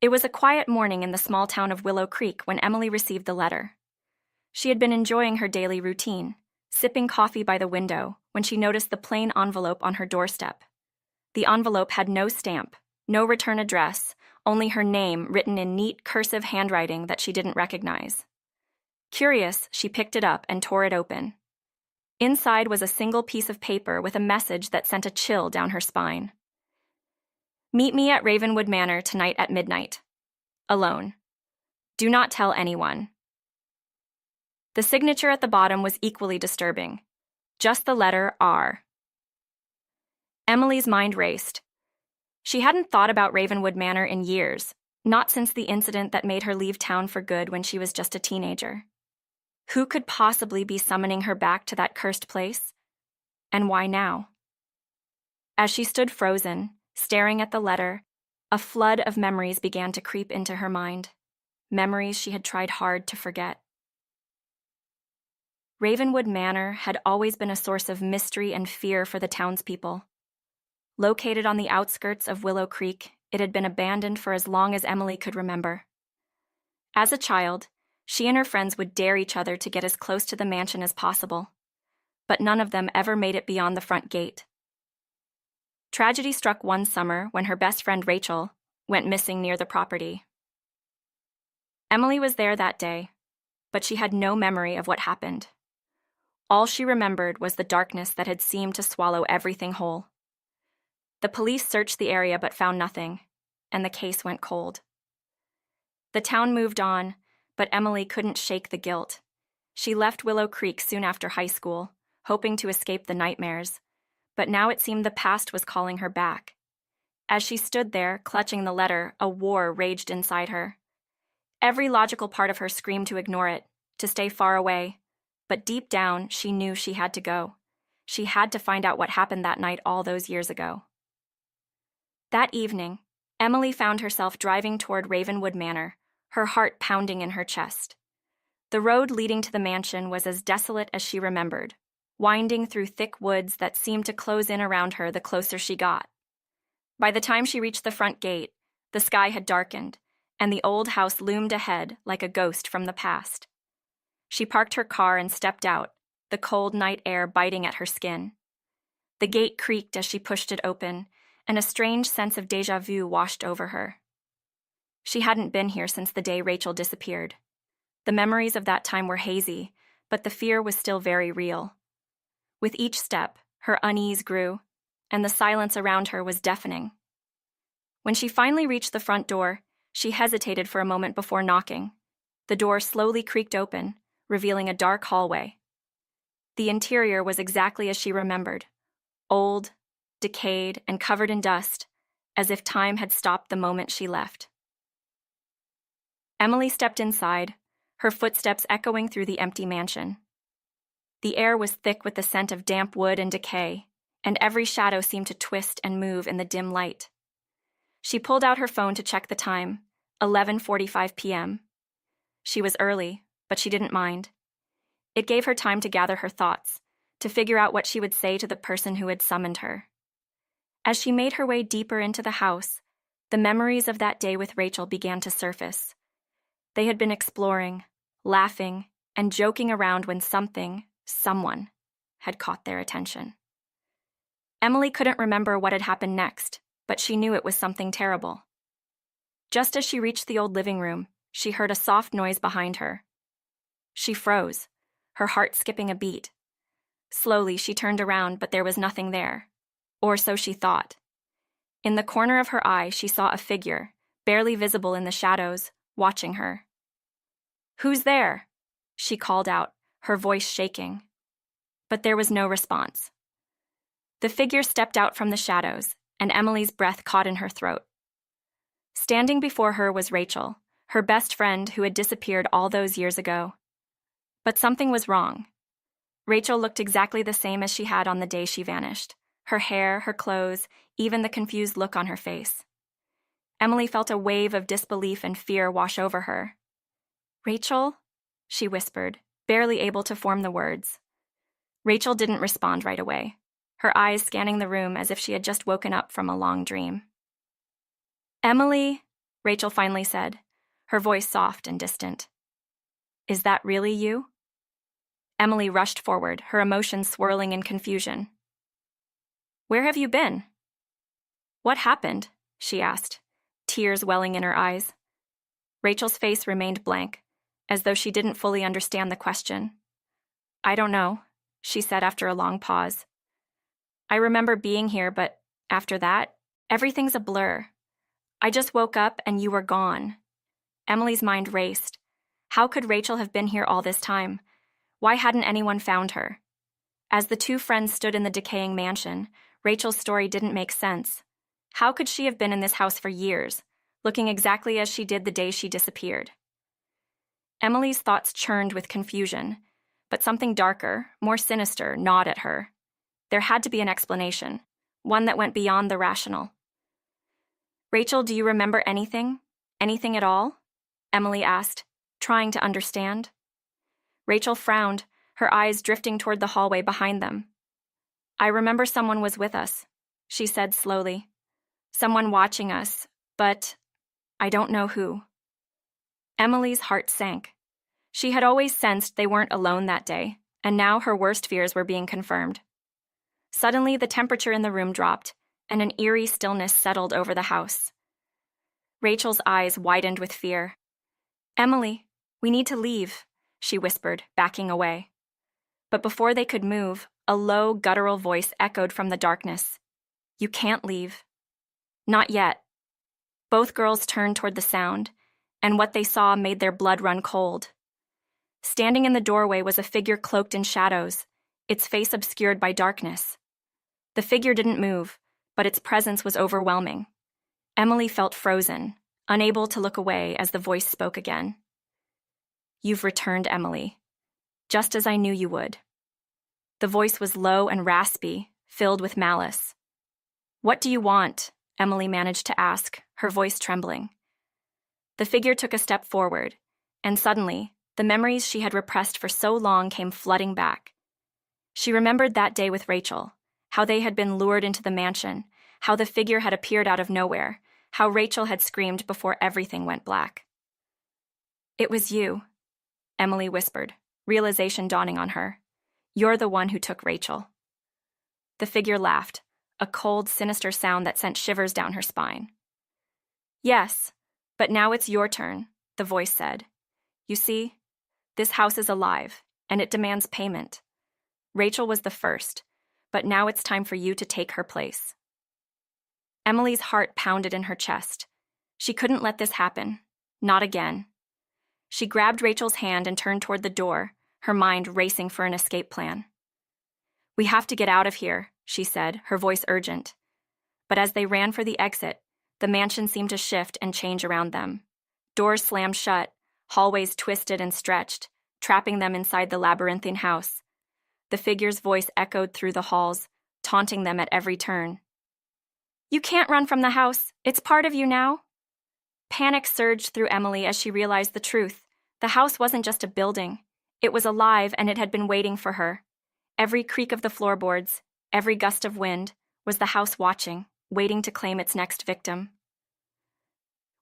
It was a quiet morning in the small town of Willow Creek when Emily received the letter. She had been enjoying her daily routine, sipping coffee by the window, when she noticed the plain envelope on her doorstep. The envelope had no stamp, no return address, only her name written in neat, cursive handwriting that she didn't recognize. Curious, she picked it up and tore it open. Inside was a single piece of paper with a message that sent a chill down her spine. Meet me at Ravenwood Manor tonight at midnight. Alone. Do not tell anyone. The signature at the bottom was equally disturbing. Just the letter R. Emily's mind raced. She hadn't thought about Ravenwood Manor in years, not since the incident that made her leave town for good when she was just a teenager. Who could possibly be summoning her back to that cursed place? And why now? As she stood frozen, staring at the letter, a flood of memories began to creep into her mind, memories she had tried hard to forget. Ravenwood Manor had always been a source of mystery and fear for the townspeople. Located on the outskirts of Willow Creek, it had been abandoned for as long as Emily could remember. As a child, she and her friends would dare each other to get as close to the mansion as possible, but none of them ever made it beyond the front gate. Tragedy struck one summer when her best friend Rachel went missing near the property. Emily was there that day, but she had no memory of what happened. All she remembered was the darkness that had seemed to swallow everything whole. The police searched the area but found nothing, and the case went cold. The town moved on, but Emily couldn't shake the guilt. She left Willow Creek soon after high school, hoping to escape the nightmares, but now it seemed the past was calling her back. As she stood there, clutching the letter, a war raged inside her. Every logical part of her screamed to ignore it, to stay far away, but deep down, she knew she had to go. She had to find out what happened that night all those years ago. That evening, Emily found herself driving toward Ravenwood Manor, her heart pounding in her chest. The road leading to the mansion was as desolate as she remembered, winding through thick woods that seemed to close in around her the closer she got. By the time she reached the front gate, the sky had darkened, and the old house loomed ahead like a ghost from the past. She parked her car and stepped out, the cold night air biting at her skin. The gate creaked as she pushed it open, and a strange sense of déjà vu washed over her. She hadn't been here since the day Rachel disappeared. The memories of that time were hazy, but the fear was still very real. With each step, her unease grew, and the silence around her was deafening. When she finally reached the front door, she hesitated for a moment before knocking. The door slowly creaked open, revealing a dark hallway. The interior was exactly as she remembered, old, decayed, and covered in dust, as if time had stopped the moment she left. Emily stepped inside, her footsteps echoing through the empty mansion. The air was thick with the scent of damp wood and decay, and every shadow seemed to twist and move in the dim light. She pulled out her phone to check the time, 11:45 p.m. She was early, but she didn't mind. It gave her time to gather her thoughts, to figure out what she would say to the person who had summoned her. As she made her way deeper into the house, the memories of that day with Rachel began to surface. They had been exploring, laughing, and joking around when someone, had caught their attention. Emily couldn't remember what had happened next, but she knew it was something terrible. Just as she reached the old living room, she heard a soft noise behind her. She froze, her heart skipping a beat. Slowly, she turned around, but there was nothing there. Or so she thought. In the corner of her eye, she saw a figure, barely visible in the shadows, watching her. "Who's there?" she called out, her voice shaking. But there was no response. The figure stepped out from the shadows, and Emily's breath caught in her throat. Standing before her was Rachel, her best friend who had disappeared all those years ago. But something was wrong. Rachel looked exactly the same as she had on the day she vanished. Her hair, her clothes, even the confused look on her face. Emily felt a wave of disbelief and fear wash over her. "Rachel?" she whispered, barely able to form the words. Rachel didn't respond right away, her eyes scanning the room as if she had just woken up from a long dream. "Emily," Rachel finally said, her voice soft and distant. Is that really you? Emily rushed forward, her emotions swirling in confusion. Where have you been? What happened? She asked, tears welling in her eyes. Rachel's face remained blank, as though she didn't fully understand the question. I don't know, she said after a long pause. I remember being here, but after that, everything's a blur. I just woke up and you were gone. Emily's mind raced. How could Rachel have been here all this time? Why hadn't anyone found her? As the two friends stood in the decaying mansion, Rachel's story didn't make sense. How could she have been in this house for years, looking exactly as she did the day she disappeared? Emily's thoughts churned with confusion, but something darker, more sinister, gnawed at her. There had to be an explanation, one that went beyond the rational. Rachel, do you remember anything? Anything at all? Emily asked, trying to understand. Rachel frowned, her eyes drifting toward the hallway behind them. I remember someone was with us, she said slowly. Someone watching us, but I don't know who. Emily's heart sank. She had always sensed they weren't alone that day, and now her worst fears were being confirmed. Suddenly, the temperature in the room dropped, and an eerie stillness settled over the house. Rachel's eyes widened with fear. Emily, we need to leave, she whispered, backing away. But before they could move, a low, guttural voice echoed from the darkness. You can't leave. Not yet. Both girls turned toward the sound, and what they saw made their blood run cold. Standing in the doorway was a figure cloaked in shadows, its face obscured by darkness. The figure didn't move, but its presence was overwhelming. Emily felt frozen, unable to look away as the voice spoke again. You've returned, Emily. Just as I knew you would. The voice was low and raspy, filled with malice. What do you want? Emily managed to ask, her voice trembling. The figure took a step forward, and suddenly, the memories she had repressed for so long came flooding back. She remembered that day with Rachel, how they had been lured into the mansion, how the figure had appeared out of nowhere, how Rachel had screamed before everything went black. It was you, Emily whispered, realization dawning on her. You're the one who took Rachel. The figure laughed, a cold, sinister sound that sent shivers down her spine. Yes, but now it's your turn, the voice said. You see, this house is alive, and it demands payment. Rachel was the first, but now it's time for you to take her place. Emily's heart pounded in her chest. She couldn't let this happen. Not again. She grabbed Rachel's hand and turned toward the door, her mind racing for an escape plan. We have to get out of here, she said, her voice urgent. But as they ran for the exit, the mansion seemed to shift and change around them. Doors slammed shut, hallways twisted and stretched, trapping them inside the labyrinthine house. The figure's voice echoed through the halls, taunting them at every turn. You can't run from the house. It's part of you now. Panic surged through Emily as she realized the truth. The house wasn't just a building. It was alive, and it had been waiting for her. Every creak of the floorboards, every gust of wind, was the house watching, waiting to claim its next victim.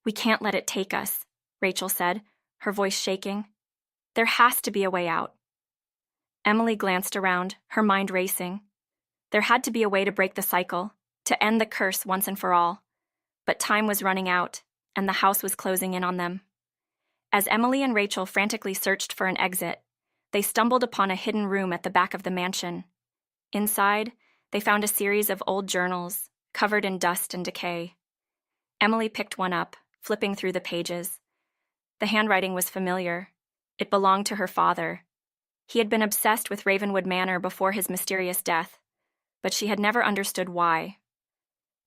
We can't let it take us, Rachel said, her voice shaking. There has to be a way out. Emily glanced around, her mind racing. There had to be a way to break the cycle, to end the curse once and for all. But time was running out, and the house was closing in on them. As Emily and Rachel frantically searched for an exit, they stumbled upon a hidden room at the back of the mansion. Inside, they found a series of old journals, covered in dust and decay. Emily picked one up, flipping through the pages. The handwriting was familiar. It belonged to her father. He had been obsessed with Ravenwood Manor before his mysterious death, but she had never understood why.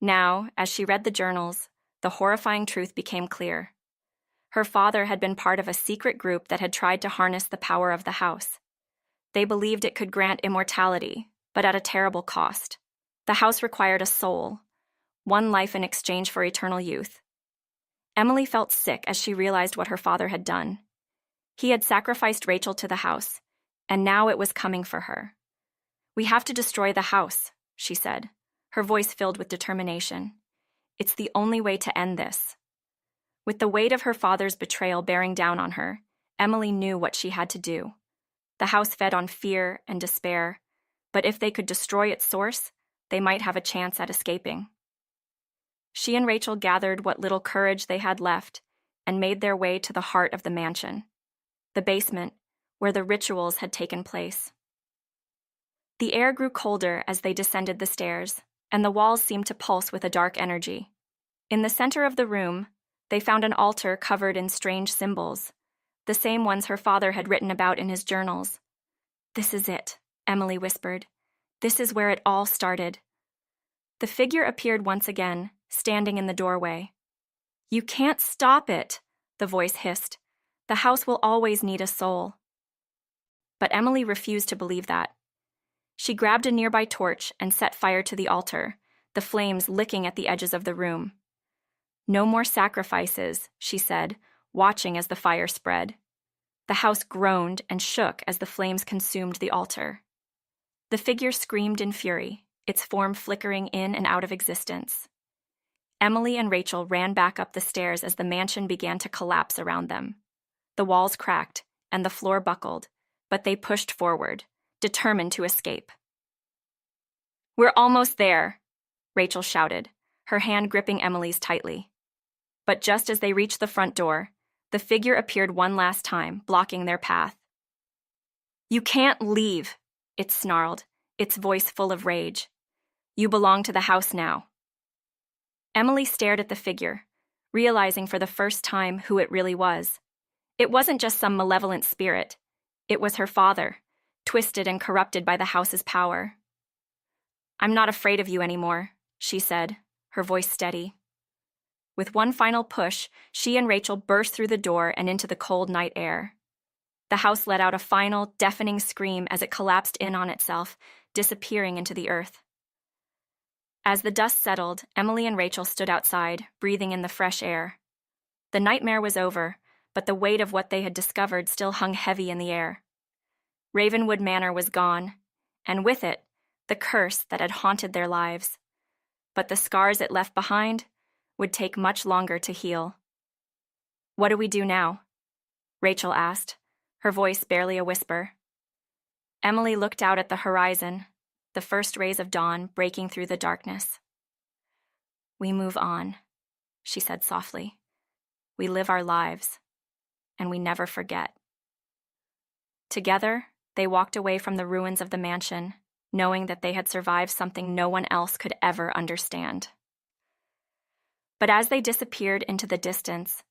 Now, as she read the journals, the horrifying truth became clear. Her father had been part of a secret group that had tried to harness the power of the house. They believed it could grant immortality, but at a terrible cost. The house required a soul, one life in exchange for eternal youth. Emily felt sick as she realized what her father had done. He had sacrificed Rachel to the house, and now it was coming for her. We have to destroy the house, she said, her voice filled with determination. It's the only way to end this. With the weight of her father's betrayal bearing down on her, Emily knew what she had to do. The house fed on fear and despair, but if they could destroy its source, they might have a chance at escaping. She and Rachel gathered what little courage they had left and made their way to the heart of the mansion, the basement, where the rituals had taken place. The air grew colder as they descended the stairs, and the walls seemed to pulse with a dark energy. In the center of the room, they found an altar covered in strange symbols, the same ones her father had written about in his journals. "This is it," Emily whispered. "This is where it all started." The figure appeared once again, standing in the doorway. "You can't stop it," the voice hissed. "The house will always need a soul." But Emily refused to believe that. She grabbed a nearby torch and set fire to the altar, the flames licking at the edges of the room. "No more sacrifices," she said, watching as the fire spread. The house groaned and shook as the flames consumed the altar. The figure screamed in fury, its form flickering in and out of existence. Emily and Rachel ran back up the stairs as the mansion began to collapse around them. The walls cracked and the floor buckled, but they pushed forward, determined to escape. "We're almost there," Rachel shouted, her hand gripping Emily's tightly. But just as they reached the front door, the figure appeared one last time, blocking their path. "You can't leave," it snarled, its voice full of rage. "You belong to the house now." Emily stared at the figure, realizing for the first time who it really was. It wasn't just some malevolent spirit. It was her father, twisted and corrupted by the house's power. "I'm not afraid of you anymore," she said, her voice steady. With one final push, she and Rachel burst through the door and into the cold night air. The house let out a final, deafening scream as it collapsed in on itself, disappearing into the earth. As the dust settled, Emily and Rachel stood outside, breathing in the fresh air. The nightmare was over, but the weight of what they had discovered still hung heavy in the air. Ravenwood Manor was gone, and with it, the curse that had haunted their lives. But the scars it left behind would take much longer to heal. "What do we do now?" Rachel asked, her voice barely a whisper. Emily looked out at the horizon, the first rays of dawn breaking through the darkness. "We move on," she said softly. "We live our lives, and we never forget." Together, they walked away from the ruins of the mansion, knowing that they had survived something no one else could ever understand. But as they disappeared into the distance,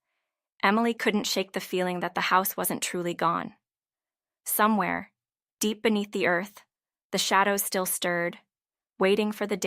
Emily couldn't shake the feeling that the house wasn't truly gone. Somewhere, deep beneath the earth, the shadows still stirred, waiting for the day